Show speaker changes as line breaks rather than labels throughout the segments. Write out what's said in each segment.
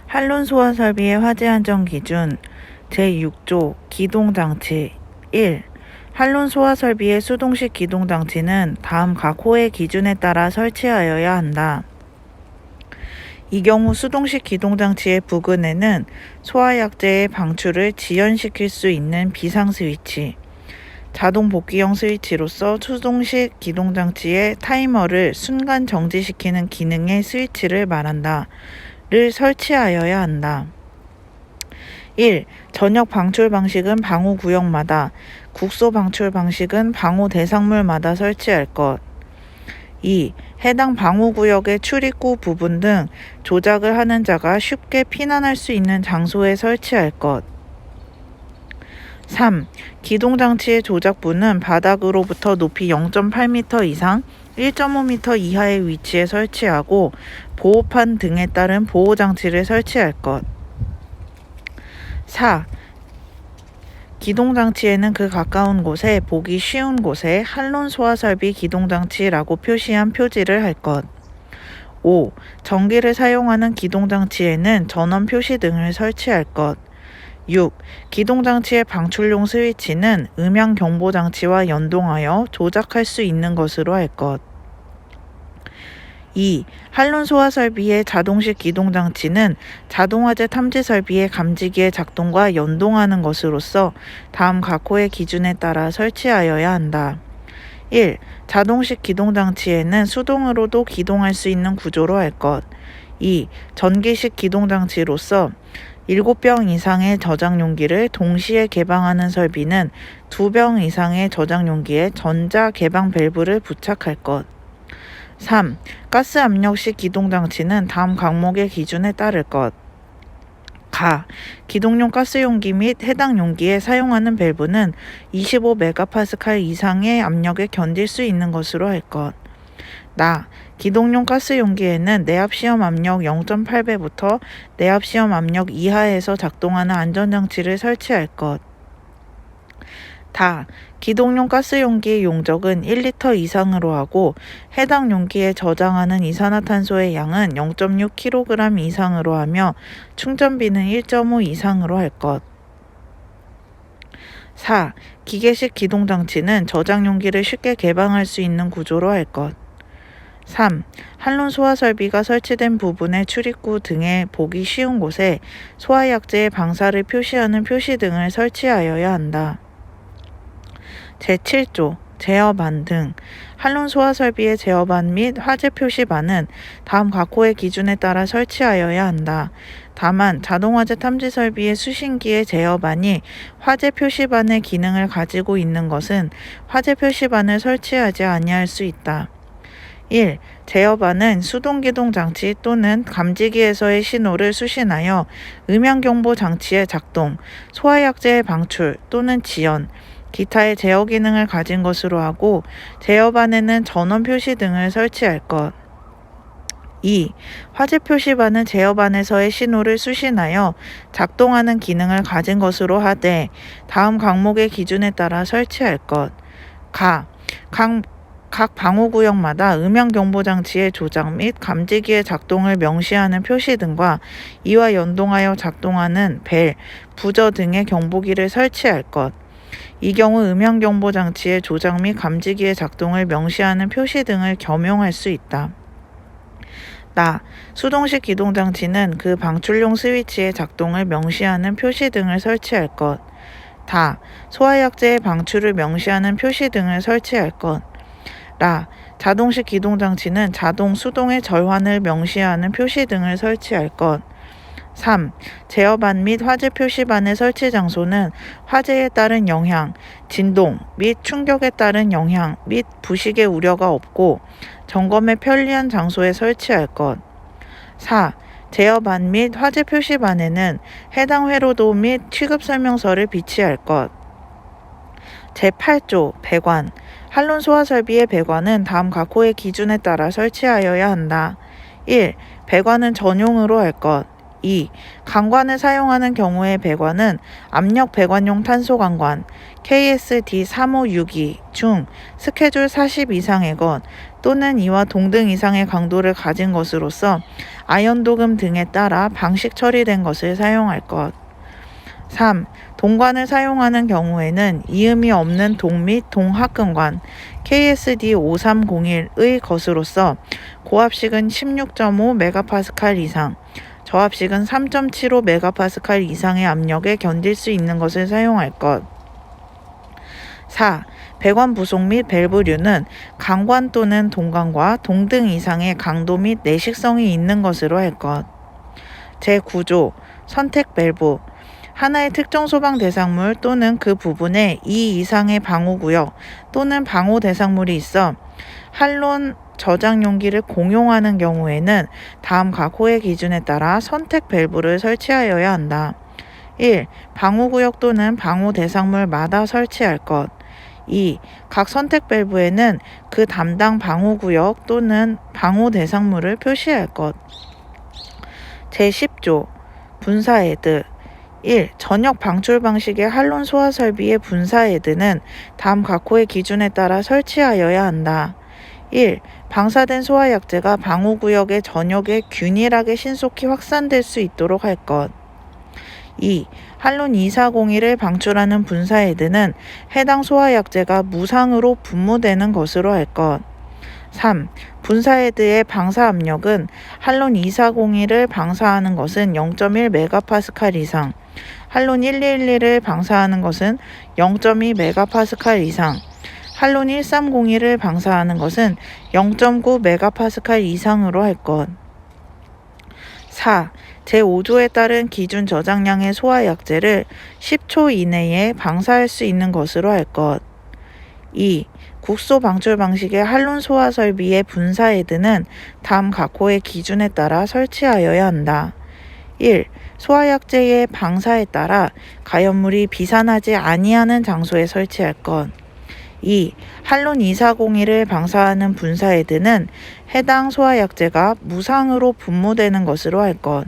한론 소화 설비의 화재 안전 기준 제6조 기동장치 1. 한론 소화 설비의 수동식 기동장치는 다음 각 호의 기준에 따라 설치하여야 한다. 이 경우 수동식 기동장치의 부근에는 소화약제의 방출을 지연시킬 수 있는 비상 스위치, 자동 복귀형 스위치로서 수동식 기동장치의 타이머를 순간 정지시키는 기능의 스위치를 말한다. 를 설치하여야 한다. 1. 전역 방출 방식은 방호 구역마다, 국소 방출 방식은 방호 대상물마다 설치할 것. 2. 해당 방호 구역의 출입구 부분 등 조작을 하는 자가 쉽게 피난할 수 있는 장소에 설치할 것. 3. 기동장치의 조작부는 바닥으로부터 높이 0.8m 이상, 1.5m 이하의 위치에 설치하고 보호판 등에 따른 보호장치를 설치할 것. 4. 기동장치에는 그 가까운 곳에 보기 쉬운 곳에 한론 소화설비 기동장치라고 표시한 표지를 할 것. 5. 전기를 사용하는 기동장치에는 전원 표시 등을 설치할 것. 6. 기동장치의 방출용 스위치는 음향경보장치와 연동하여 조작할 수 있는 것으로 할 것. 2. 한론 소화 설비의 자동식 기동장치는 자동화재 탐지 설비의 감지기의 작동과 연동하는 것으로서 다음 각 호의 기준에 따라 설치하여야 한다. 1. 자동식 기동장치에는 수동으로도 기동할 수 있는 구조로 할 것. 2. 전기식 기동장치로서 7병 이상의 저장 용기를 동시에 개방하는 설비는 2병 이상의 저장 용기에 전자 개방 밸브를 부착할 것. 3. 가스 압력식 기동장치는 다음 항목의 기준에 따를 것. 기동용 가스 용기 및 해당 용기에 사용하는 밸브는 25메가파스칼 이상의 압력에 견딜 수 있는 것으로 할 것. 기동용 가스 용기에는 내압 시험 압력 0.8배부터 내압 시험 압력 이하에서 작동하는 안전장치를 설치할 것. 기동용 가스 용기의 용적은 1리터 이상으로 하고 해당 용기에 저장하는 이산화탄소의 양은 0.6kg 이상으로 하며 충전비는 1.5 이상으로 할 것. 4. 기계식 기동장치는 저장 용기를 쉽게 개방할 수 있는 구조로 할 것. 3. 한론 소화 설비가 설치된 부분의 출입구 등의 보기 쉬운 곳에 소화약제의 방사를 표시하는 표시 등을 설치하여야 한다. 제7조 제어반 등 한론 소화 설비의 제어반 및 화재 표시반은 다음 각 호의 기준에 따라 설치하여야 한다. 다만 자동화재 탐지 설비의 수신기의 제어반이 화재 표시반의 기능을 가지고 있는 것은 화재 표시반을 설치하지 아니할 수 있다. 1. 제어반은 수동기동 장치 또는 감지기에서의 신호를 수신하여 음향경보 장치의 작동, 소화약제의 방출 또는 지연, 기타의 제어 기능을 가진 것으로 하고 제어반에는 전원 표시 등을 설치할 것. 2. 화재 표시반은 제어반에서의 신호를 수신하여 작동하는 기능을 가진 것으로 하되 다음 항목의 기준에 따라 설치할 것. 각 방호구역마다 음향경보장치의 조작 및 감지기의 작동을 명시하는 표시 등과 이와 연동하여 작동하는 벨, 부저 등의 경보기를 설치할 것. 이 경우 음향경보장치의 조작 및 감지기의 작동을 명시하는 표시 등을 겸용할 수 있다. 수동식 기동장치는 그 방출용 스위치의 작동을 명시하는 표시 등을 설치할 것. 소화약제의 방출을 명시하는 표시 등을 설치할 것. 자동식 기동장치는 자동, 수동의 절환을 명시하는 표시 등을 설치할 것. 3. 제어반 및 화재 표시반의 설치 장소는 화재에 따른 영향, 진동 및 충격에 따른 영향 및 부식의 우려가 없고 점검에 편리한 장소에 설치할 것. 4. 제어반 및 화재 표시반에는 해당 회로도 및 취급설명서를 비치할 것. 제8조 배관 한론 소화 설비의 배관은 다음 각 호의 기준에 따라 설치하여야 한다. 1. 배관은 전용으로 할 것. 2. 강관을 사용하는 경우의 배관은 압력 배관용 탄소 강관 KSD 3562 중 스케줄 40 이상의 것 또는 이와 동등 이상의 강도를 가진 것으로서 아연도금 등에 따라 방식 처리된 것을 사용할 것. 3. 동관을 사용하는 경우에는 이음이 없는 동 및 동합금관 KSD 5301의 것으로서 고압식은 16.5 MPa 이상, 저압식은 3.75 MPa 이상의 압력에 견딜 수 있는 것을 사용할 것. 4. 배관 부속 및 밸브류는 강관 또는 동관과 동등 이상의 강도 및 내식성이 있는 것으로 할 것. 제9조 선택 밸브 하나의 특정 소방 대상물 또는 그 부분에 2 이상의 방호구역 또는 방호 대상물이 있어 한론 저장 용기를 공용하는 경우에는 다음 각 호의 기준에 따라 선택 밸브를 설치하여야 한다. 1. 방호구역 또는 방호 대상물마다 설치할 것. 2. 각 선택 밸브에는 그 담당 방호구역 또는 방호 대상물을 표시할 것. 제10조 분사헤드 1. 전역 방출 방식의 한론 소화 설비의 분사헤드는 다음 각 호의 기준에 따라 설치하여야 한다. 1. 방사된 소화약제가 방호구역의 전역에 균일하게 신속히 확산될 수 있도록 할 것. 2. 한론 2401을 방출하는 분사헤드는 해당 소화약제가 무상으로 분무되는 것으로 할 것. 3. 분사헤드의 방사 압력은 한론 2401을 방사하는 것은 0.1 MPa 이상, 한론 1211을 방사하는 것은 0.2 MPa 이상, 한론 1301을 방사하는 것은 0.9 MPa 이상으로 할 것. 4. 제5조에 따른 기준 저장량의 소화약제를 10초 이내에 방사할 수 있는 것으로 할 것. 2. 국소 방출 방식의 한론 소화 설비의 분사헤드는 다음 각 호의 기준에 따라 설치하여야 한다. 1. 소화약제의 방사에 따라 가연물이 비산하지 아니하는 장소에 설치할 것. 2. 한론 2401을 방사하는 분사헤드는 해당 소화약제가 무상으로 분무되는 것으로 할 것.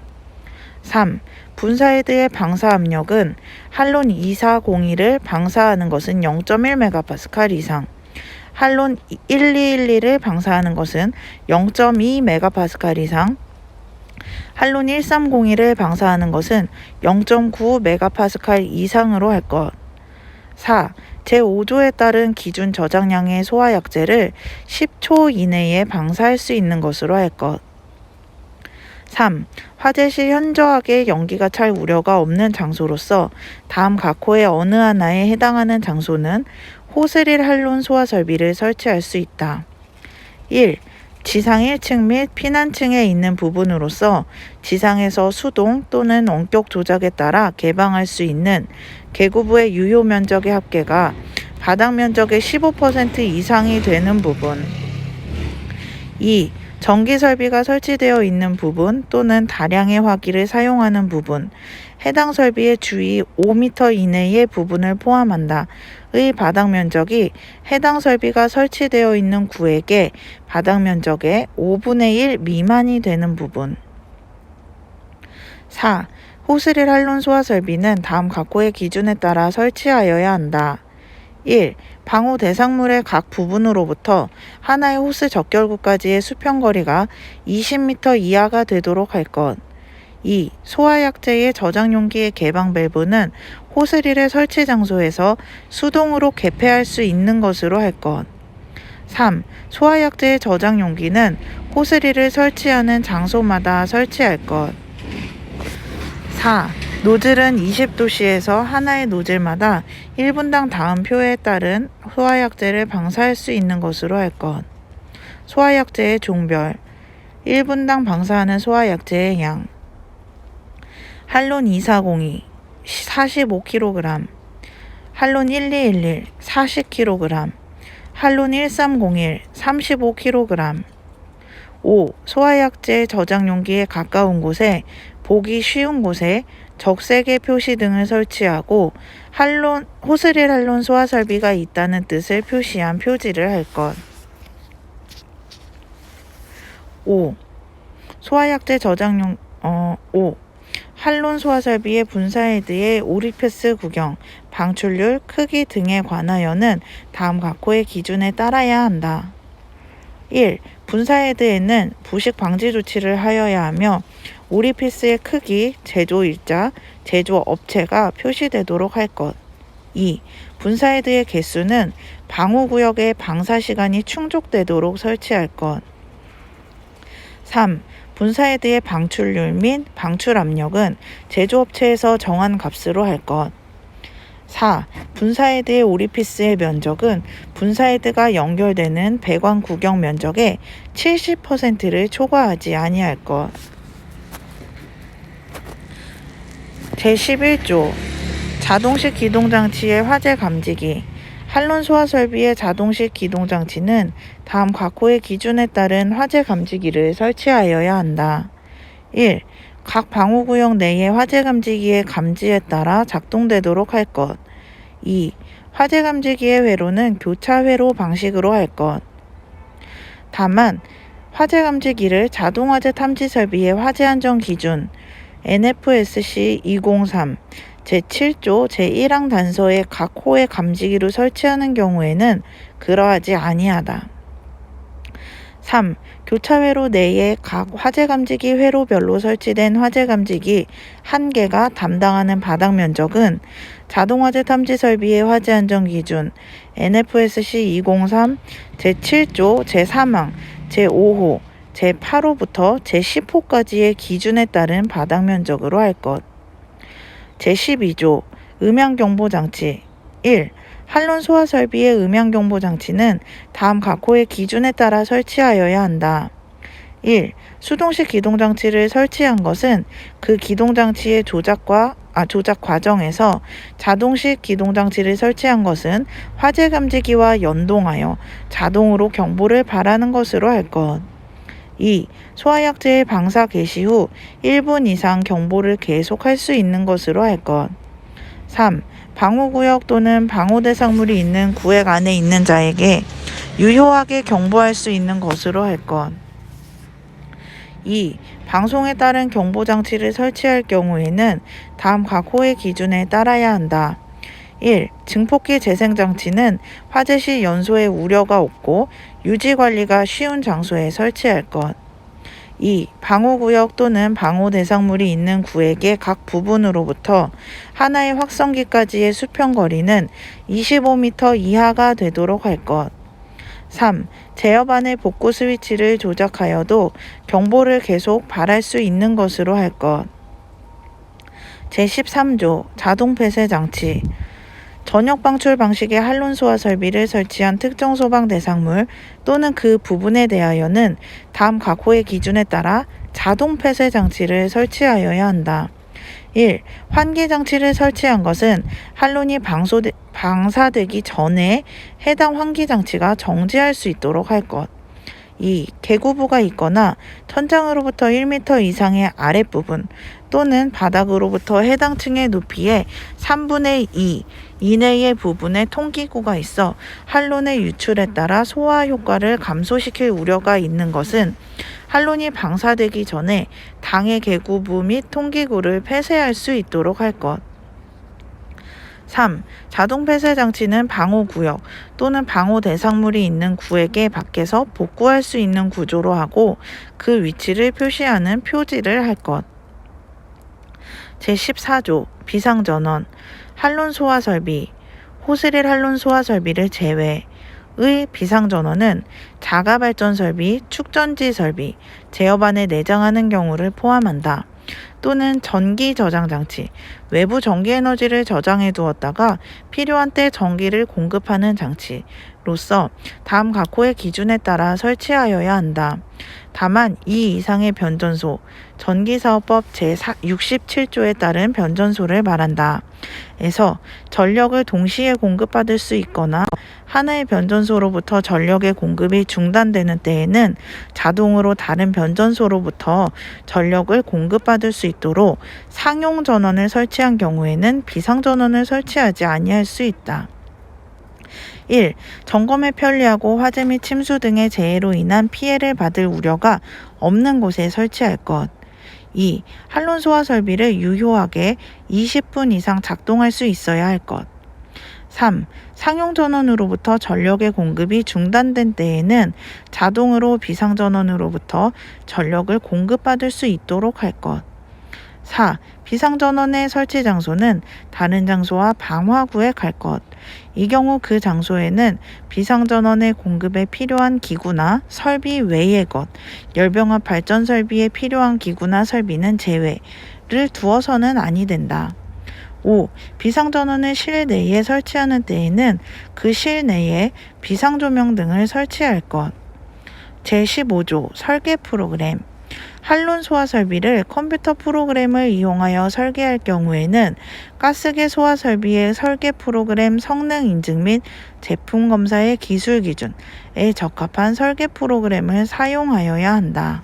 3. 분사헤드의 방사 압력은 한론 2401을 방사하는 것은 0.1 MPa 이상, 한론 1211을 방사하는 것은 0.2 MPa 이상, 한론 1301을 방사하는 것은 0.9 MPa 이상으로 할 것. 4. 제5조에 따른 기준 저장량의 소화약제를 10초 이내에 방사할 수 있는 것으로 할 것. 3. 화재 시 현저하게 연기가 찰 우려가 없는 장소로서 다음 각 호의 어느 하나에 해당하는 장소는 호스릴 한론 소화 설비를 설치할 수 있다. 1. 지상 1층 및 피난층에 있는 부분으로서 지상에서 수동 또는 원격 조작에 따라 개방할 수 있는 계구부의 유효 면적의 합계가 바닥 면적의 15% 이상이 되는 부분. 2. 전기 설비가 설치되어 있는 부분 또는 다량의 화기를 사용하는 부분, 해당 설비의 주위 5m 이내의 부분을 포함한다. 의 바닥 면적이 해당 설비가 설치되어 있는 구역의 바닥 면적의 5분의 1 미만이 되는 부분. 4. 호스릴 한론 소화 설비는 다음 각 호의 기준에 따라 설치하여야 한다. 1. 방호 대상물의 각 부분으로부터 하나의 호스 적결구까지의 수평거리가 20m 이하가 되도록 할 것. 2. 소화약제의 저장 용기의 개방 밸브는 호스릴의 설치 장소에서 수동으로 개폐할 수 있는 것으로 할 것. 3. 소화약제의 저장 용기는 호스릴을 설치하는 장소마다 설치할 것. 4. 노즐은 20도씨에서 하나의 노즐마다 1분당 다음 표에 따른 소화약제를 방사할 수 있는 것으로 할 것. 소화약제의 종별 1분당 방사하는 소화약제의 양 한론 2402 45kg, 한론 1211 40kg, 한론 1301 35kg. 5. 소화약제 저장 용기에 가까운 곳에 보기 쉬운 곳에 적색의 표시 등을 설치하고 호스릴 한론 소화 설비가 있다는 뜻을 표시한 표지를 할 것. 5. 소화약제 저장용 5. 한론 소화 설비의 분사헤드의 오리피스 구경, 방출률, 크기 등에 관하여는 다음 각호의 기준에 따라야 한다. 1. 분사헤드에는 부식 방지 조치를 하여야 하며 오리피스의 크기, 제조 일자, 제조 업체가 표시되도록 할 것. 2. 분사헤드의 개수는 방호구역의 방사 시간이 충족되도록 설치할 것. 3. 분사헤드의 방출률 및 방출 압력은 제조업체에서 정한 값으로 할 것. 4. 분사헤드의 오리피스의 면적은 분사헤드가 연결되는 배관 구경 면적의 70%를 초과하지 아니할 것. 제11조 자동식 기동장치의 화재 감지기. 한론 소화 설비의 자동식 기동장치는 다음 각호의 기준에 따른 화재 감지기를 설치하여야 한다. 1. 각 방호구역 내의 화재 감지기의 감지에 따라 작동되도록 할 것. 2. 화재 감지기의 회로는 교차 회로 방식으로 할 것. 다만 화재 감지기를 자동화재 탐지 설비의 화재 안전 기준 NFSC 203 제7조 제1항 단서의 각 호의 감지기로 설치하는 경우에는 그러하지 아니하다. 3. 교차회로 내에 각 화재 감지기 회로별로 설치된 화재 감지기 1개가 담당하는 바닥 면적은 자동화재 탐지 설비의 화재 안전 기준 NFSC 203 제7조 제3항 제5호 제8호부터 제10호까지의 기준에 따른 바닥 면적으로 할 것. 제12조 음향경보장치 1. 한론 소화 설비의 음향경보장치는 다음 각호의 기준에 따라 설치하여야 한다. 1. 수동식 기동장치를 설치한 것은 그 기동장치의 조작 과정에서 자동식 기동장치를 설치한 것은 화재 감지기와 연동하여 자동으로 경보를 발하는 것으로 할 것. 2. 소화약제의 방사 개시 후 1분 이상 경보를 계속할 수 있는 것으로 할 것. 3. 방호구역 또는 방호대상물이 있는 구획 안에 있는 자에게 유효하게 경보할 수 있는 것으로 할 것. 2. 방송에 따른 경보장치를 설치할 경우에는 다음 각호의 기준에 따라야 한다. 1. 증폭기 재생장치는 화재 시 연소의 우려가 없고 유지관리가 쉬운 장소에 설치할 것. 2. 방호구역 또는 방호대상물이 있는 구획의 각 부분으로부터 하나의 확성기까지의 수평거리는 25m 이하가 되도록 할 것. 3. 제어 안의 복구 스위치를 조작하여도 경보를 계속 발할 수 있는 것으로 할 것. 제13조 자동 폐쇄 장치. 전역 방출 방식의 한론 소화 설비를 설치한 특정 소방 대상물 또는 그 부분에 대하여는 다음 각호의 기준에 따라 자동 폐쇄 장치를 설치하여야 한다. 1. 환기 장치를 설치한 것은 한론이 방사되기 전에 해당 환기 장치가 정지할 수 있도록 할 것. 2. 개구부가 있거나 천장으로부터 1m 이상의 아랫부분 또는 바닥으로부터 해당 층의 높이의 3분의 2 이내의 부분에 통기구가 있어 한론의 유출에 따라 소화 효과를 감소시킬 우려가 있는 것은 한론이 방사되기 전에 당의 개구부 및 통기구를 폐쇄할 수 있도록 할 것. 3. 자동 폐쇄 장치는 방호구역 또는 방호 대상물이 있는 구획의 밖에서 복구할 수 있는 구조로 하고 그 위치를 표시하는 표지를 할 것. 제14조 비상전원 한론 소화 설비 호스릴 한론 소화 설비를 제외의 비상전원은 자가발전 설비, 축전지 설비, 제어반에 내장하는 경우를 포함한다. 또는 전기 저장 장치, 외부 전기 에너지를 저장해 두었다가 필요한 때 전기를 공급하는 장치로서 다음 각호의 기준에 따라 설치하여야 한다. 다만 이 이상의 변전소, 전기사업법 제67조에 따른 변전소를 말한다. 에서 전력을 동시에 공급받을 수 있거나 하나의 변전소로부터 전력의 공급이 중단되는 때에는 자동으로 다른 변전소로부터 전력을 공급받을 수 있도록 상용 전원을 설치한 경우에는 비상 전원을 설치하지 아니할 수 있다. 1. 점검에 편리하고 화재 및 침수 등의 재해로 인한 피해를 받을 우려가 없는 곳에 설치할 것. 2. 한론 소화 설비를 유효하게 20분 이상 작동할 수 있어야 할 것. 3. 상용 전원으로부터 전력의 공급이 중단된 때에는 자동으로 비상 전원으로부터 전력을 공급받을 수 있도록 할 것. 4. 비상전원의 설치 장소는 다른 장소와 방화구에 갈 것. 이 경우 그 장소에는 비상전원의 공급에 필요한 기구나 설비 외의 것, 열병합 발전 설비에 필요한 기구나 설비는 제외를 두어서는 아니 된다. 5. 비상전원을 실내에 설치하는 때에는 그 실내에 비상조명 등을 설치할 것. 제15조 설계 프로그램. 한론 소화 설비를 컴퓨터 프로그램을 이용하여 설계할 경우에는 가스계 소화 설비의 설계 프로그램 성능 인증 및 제품 검사의 기술 기준에 적합한 설계 프로그램을 사용하여야 한다.